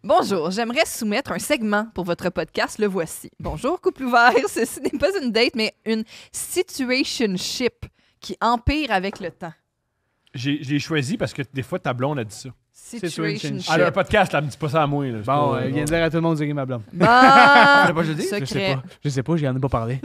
Bonjour, j'aimerais soumettre un segment pour votre podcast. Le voici. Bonjour, couple ouvert. Ceci n'est pas une date, mais une situationship qui empire avec le temps. J'ai choisi parce que des fois, ta blonde a dit ça. Situationship. Ah, le podcast, là, elle me dit pas ça à moi. Là. Bon, il vient de dire à tout le monde de ma blonde. Bon, pas jeudi? secret. Je sais pas, j'en ai pas parlé.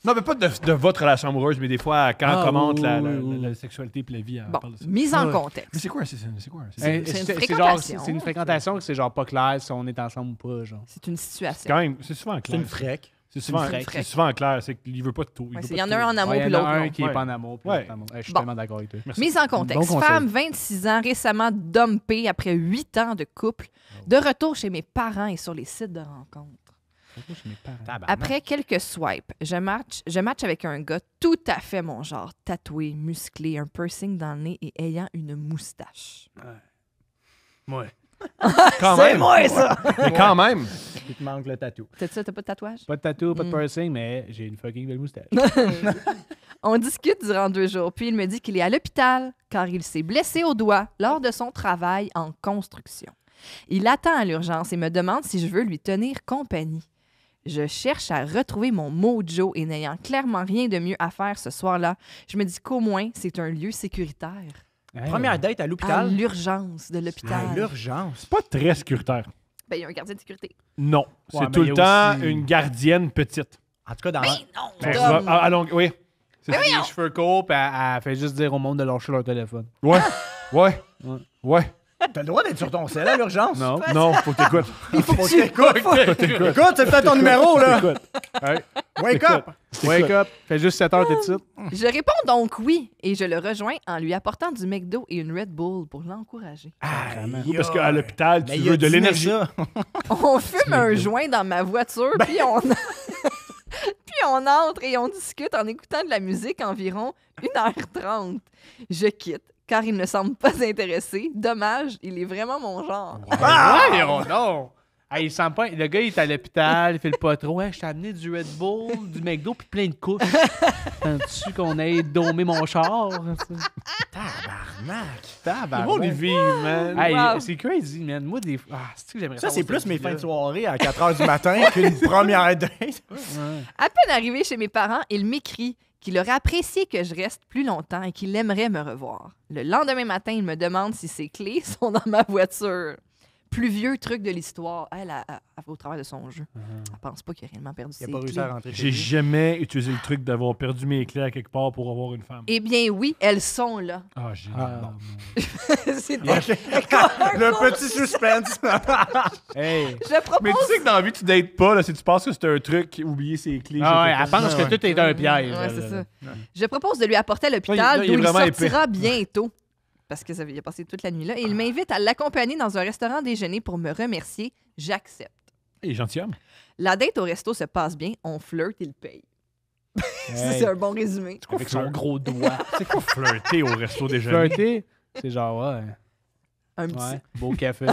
Non, mais pas de votre relation amoureuse, mais des fois, quand elle commente oui. la sexualité et la vie, elle Bon, parle de ça. mise en Ouais. contexte. Mais c'est quoi? C'est quoi? C'est une C'est fréquentation. C'est une fréquentation que c'est genre pas clair si on est ensemble ou pas. Genre. C'est une situation. Quand même, c'est souvent C'est clair. une frec. C'est souvent, une frec. c'est souvent clair. C'est qu'il veut pas de tout. Ouais, il y en a un en amour Ouais, puis il y en l'autre a un non. qui Ouais. est pas en amour. Puis Ouais. l'autre en amour. Je suis Bon. tellement d'accord avec toi. Merci. Mise en contexte. Bon conseil. Femme, 26 ans, récemment dumpée après 8 ans de couple, de retour chez mes parents et sur les sites de rencontres. Chez mes parents. Tabarnak. Après quelques swipes, je match avec un gars tout à fait mon genre, tatoué, musclé, un piercing dans le nez et ayant une moustache. Ouais. Quand C'est même. moi, ça! Mais quand même. Il te manque le tatou. T'as ça, t'as pas de tatouage? Pas de tatou, pas de Mm. piercing, mais j'ai une fucking belle moustache. On discute durant 2 jours, puis il me dit qu'il est à l'hôpital car il s'est blessé au doigt lors de son travail en construction. Il attend à l'urgence et me demande si je veux lui tenir compagnie. Je cherche à retrouver mon mojo et n'ayant clairement rien de mieux à faire ce soir-là, je me dis qu'au moins c'est un lieu sécuritaire. Hey. Première date à À l'hôpital. l'urgence de l'hôpital. À l'urgence. C'est pas très sécuritaire. Ben, il y a un gardien de sécurité. Non. Ouais, C'est mais tout il y le a temps aussi- une gardienne petite. En tout cas, dans Mais non, Ben, Dom. oui. Elle a les cheveux courts, puis elle fait juste dire au monde de lâcher leur téléphone. Ouais. Ouais. Ouais. Ouais. T'as le droit d'être sur ton sel à l'urgence. Non. Non, faut que t'écoutes. Faut que t'écoutes. Écoute, c'est peut-être ton numéro, là. T'écoutes. Hey, Wake up. wake up. Fait juste 7 heures, t'es ici. Je réponds donc oui et je le rejoins en lui apportant du McDo et une Red Bull pour l'encourager. Oui, parce qu'à l'hôpital, tu Mais il a veux de dîné l'énergie. ça. On fume un joint dans ma voiture, puis on... puis on entre et on discute en écoutant de la musique environ 1h30. Je quitte, car il ne semble pas intéressé. Dommage, il est vraiment mon genre. Ah! Non! Hey, il sent pas. Le gars, il est à l'hôpital, il fait le pas trop. Hey, je t'ai amené du Red Bull, du McDo, puis plein de couches. Sens-tu qu'on ait domé mon char? Tabarnak. Le monde, ils vivent, man. Hey, Wow. c'est crazy, man. Moi, des fois. Ah, c'est que j'aimerais Ça, c'est savoir plus mes fins de vie-là. soirée à 4 h du matin qu'une première date. Ouais. À peine arrivé chez mes parents, il m'écrit qu'il aurait apprécié que je reste plus longtemps et qu'il aimerait me revoir. Le lendemain matin, il me demande si ses clés sont dans ma voiture. Plus vieux truc de l'histoire. Elle va au travers de son jeu. Elle pense pas qu'il a réellement perdu Il ses a pas réussi clés. à rentrer chez J'ai lui. jamais utilisé le truc d'avoir perdu mes clés à quelque part pour avoir une femme. Eh bien oui, elles sont là. Ah, j'ai Ah, C'est Le petit suspense. hey. Je propose... Mais tu sais que dans la vie, tu dates pas, là, si tu penses que c'est un truc, oublier ses clés. Ah ouais, j'ai elle pense que tout est un piège. Ouais, elle, c'est là. ça. Je propose de lui apporter à Ouais, l'hôpital il est d'où il vraiment sortira bientôt. Parce que ça il a passé toute la nuit là. Et il m'invite à l'accompagner dans un restaurant déjeuner pour me remercier. J'accepte. Et gentilhomme. La date au resto se passe bien. On flirte, il paye. Ça, Hey. c'est un bon résumé. Avec son gros doigt. C'est quoi flirter au resto déjeuner? Flirter, c'est genre, ouais. Un petit... Ouais. Beau café.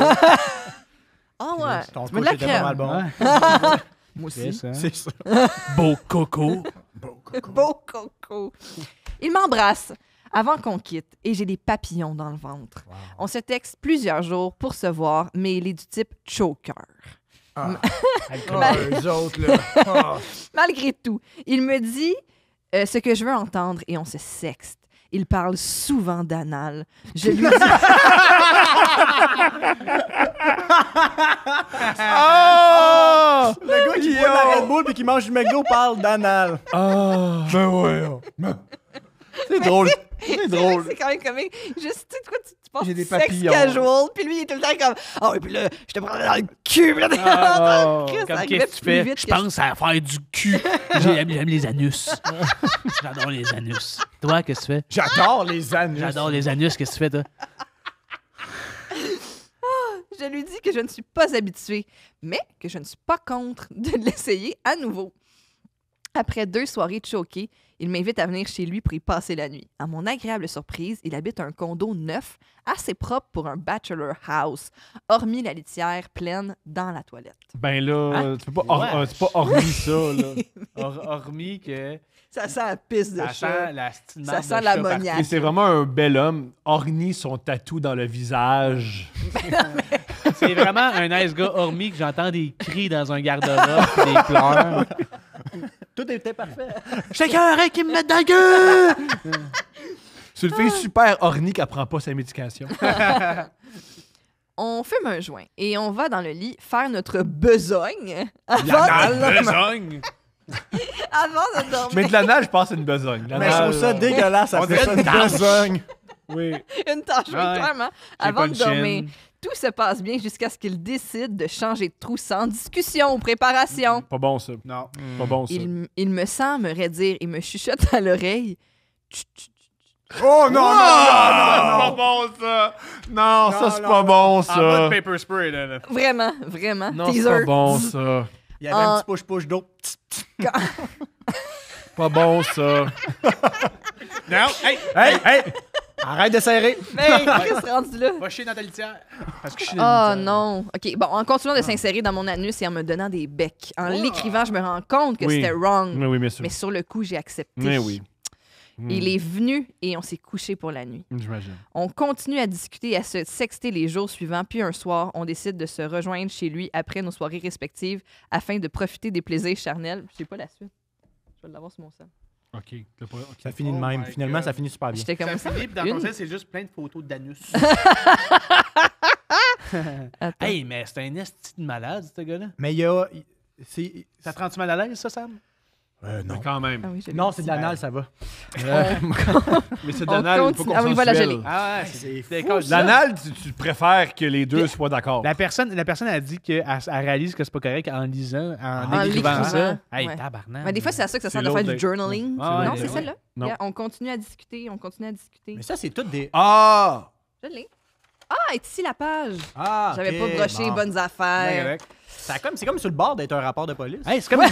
Ah ouais. Ton Tu mets de la couche était pas mal crème. bon. Ouais. Moi C'est aussi. ça. C'est ça. Beau coco. Beau coco. Il m'embrasse avant qu'on quitte et j'ai des papillons dans le ventre. On se texte plusieurs jours pour se voir, mais il est du type choker. Ah, eux autres, là. Ah. Malgré tout, il me dit ce que je veux entendre et on se sexte. Il parle souvent d'anal. Je lui dis... Ah! Le gars qui boit de la Red Bull et qui mange du McDo parle d'anal. Ah! Ben ouais. C'est drôle. C'est drôle. C'est quand même comique. Juste, tu sais de quoi tu penses J'ai des sexe papillons. casual, puis lui, il est tout le temps comme « Ah oui, puis là, je te prends dans le cul. » Puis là, t'es Oh, Chris, ça comme arrivait qu'est-ce que tu plus fais? vite Je que je- pense à faire du cul. J'aime les anus. J'adore les anus. Toi, qu'est-ce que tu fais? J'adore les anus. J'adore les anus. Qu'est-ce que tu fais, toi? Je lui dis que je ne suis pas habituée, mais que je ne suis pas contre de l'essayer à nouveau. Après 2 soirées choquées, il m'invite à venir chez lui pour y passer la nuit. À mon agréable surprise, il habite un condo neuf, assez propre pour un bachelor house, hormis la litière pleine dans la toilette. Ben là, Hein? tu peux pas, Ouais. c'est pas hormis ça, là. Hormis que Ça sent la pisse de ça chat. sent la petite Ça marde sent de l'ammoniac. chat Et c'est vraiment un bel homme. Orni son tatou dans le visage. C'est vraiment un nice gars, hormis que j'entends des cris dans un garde-robe et des pleurs. Tout était parfait. J'ai qu'un qui me met dans la gueule! C'est une fille super ornie qui prend pas sa médication. On fume un joint et on va dans le lit faire notre besogne besogne! avant de dormir. Mais de l'anal, je pense que c'est une besogne. Mais je trouve ça dégueulasse. Ça On fait dirait ça une une tache. besogne. Oui. Une tâche, oui, Ouais. clairement. J'ai Avant pas de de dormir. chine. Tout se passe bien jusqu'à ce qu'il décide de changer de trou sans discussion ou préparation. Pas bon, ça. Non. Pas bon, ça. Il me sent me raidir et me chuchote à l'oreille. Chut, chut, chut. Oh non, non, c'est pas bon, ça! Non, ça, c'est pas bon, En ça. mode paper spray, là. Vraiment, vraiment. Non, c'est Teaser. pas bon, ça. Il y avait un petit push-push d'eau. Pas bon, ça. Non, hey! Hey! Arrête de serrer. Mais qu'est-ce qui est rendu là? Va chier dans ta litière. Parce que je suis dans Oh la litière. non. OK, bon, en continuant de s'insérer dans mon anus et en me donnant des becs. En l'écrivant, je me rends compte que Oui. c'était wrong. Mais oui, bien sûr. Mais sur le coup, j'ai accepté. Mais oui. Il est venu et on s'est couché pour la nuit. J'imagine. On continue à discuter et à se sexter les jours suivants, puis un soir, on décide de se rejoindre chez lui après nos soirées respectives afin de profiter des plaisirs charnels. Je sais pas la suite. Je vais l'avoir sur mon sel. OK. Ça finit de Oh même. my Finalement, God. ça finit super bien. J'étais comme Ça ça. finit, puis dans ton Une. sel, c'est juste plein de photos d'anus. Attends. Hey, mais c'est un esti de malade, ce gars-là. Mais il y a. Ça te rend-tu mal à l'aise, ça, Sam? Non. Quand même. Ah oui, je l'ai Non, dit. c'est de l'anal, ça va. Mais c'est de On l'anal, il faut continue. qu'on Ah oui, voilà, je l'ai. Ah ouais, C'est fou, d'accord. L'anal, tu préfères que les deux soient d'accord. La personne a dit qu'elle réalise que c'est pas correct en lisant, en En écrivant ça. l'écrivant, Hey, ouais. tabarnak. Mais des fois, c'est à ça que ça C'est sert de faire l'autre du journaling. Ah ouais, non, ouais, c'est ouais. celle-là. Non. Yeah, on continue à discuter, on continue à discuter. Mais ça, c'est tout des. Ah! Je l'ai. Ah, est ici la page. Ah, J'avais ok, pas broché, bon. bonnes Ouais, affaires. correct. C'est comme sur le bord d'être un rapport de police. Hey, c'est comme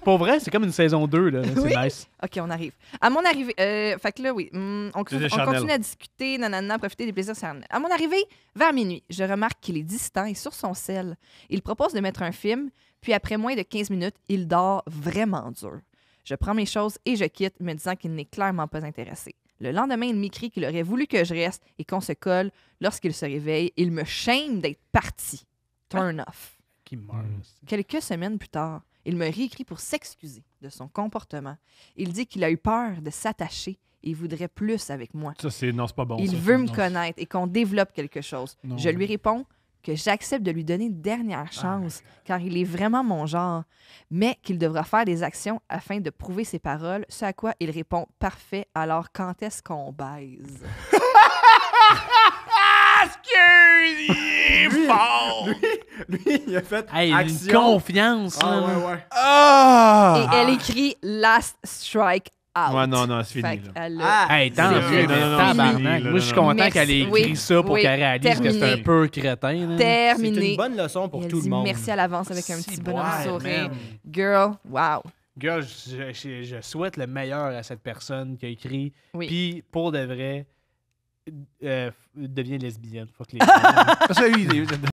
pour vrai, c'est comme une saison 2, là. C'est Oui. nice. OK, on arrive. À mon arrivée, fait que là, oui, on Plaisir continue charnel. à discuter, nanana, profiter des plaisirs charnels. À mon arrivée, vers minuit, je remarque qu'il est distant et sur son sel. Il propose de mettre un film, puis après moins de 15 minutes, il dort vraiment dur. Je prends mes choses et je quitte, me disant qu'il n'est clairement pas intéressé. Le lendemain, il m'écrit qu'il aurait voulu que je reste et qu'on se colle. Lorsqu'il se réveille, il me shame d'être parti. Turn off. Qui meurt. Quelques semaines plus tard, il me réécrit pour s'excuser de son comportement. Il dit qu'il a eu peur de s'attacher et il voudrait plus avec moi. Ça, c'est... Non, c'est pas bon. Il ça. veut me Non. connaître et qu'on développe quelque chose. Non. Je lui réponds que j'accepte de lui donner une dernière chance car il est vraiment mon genre, mais qu'il devra faire des actions afin de prouver ses paroles, ce à quoi il répond « Parfait, alors quand est-ce qu'on baise? Lui, il a fait Hey, une action. confiance, Ah, là. ouais. Ah! Et elle écrit « Last strike out ». Ouais, non, c'est Fait fini, là. qu'elle a- Hey, tant C'est mieux, fini. mais Non, non, tabarnak. fini, là, Moi, je suis non, non. content qu'elle ait Merci. écrit Oui, ça pour oui, qu'elle réalise que c'est terminé. un peu crétin. là. C'est terminé. une bonne leçon pour Et elle tout le dit monde. merci à l'avance avec un petit bonhomme Ouais, sourire. man. Girl, wow. Girl, je souhaite le meilleur à cette personne qui a écrit. Oui. Puis, pour de vrai, devient lesbienne. Fuck les Ça, lui,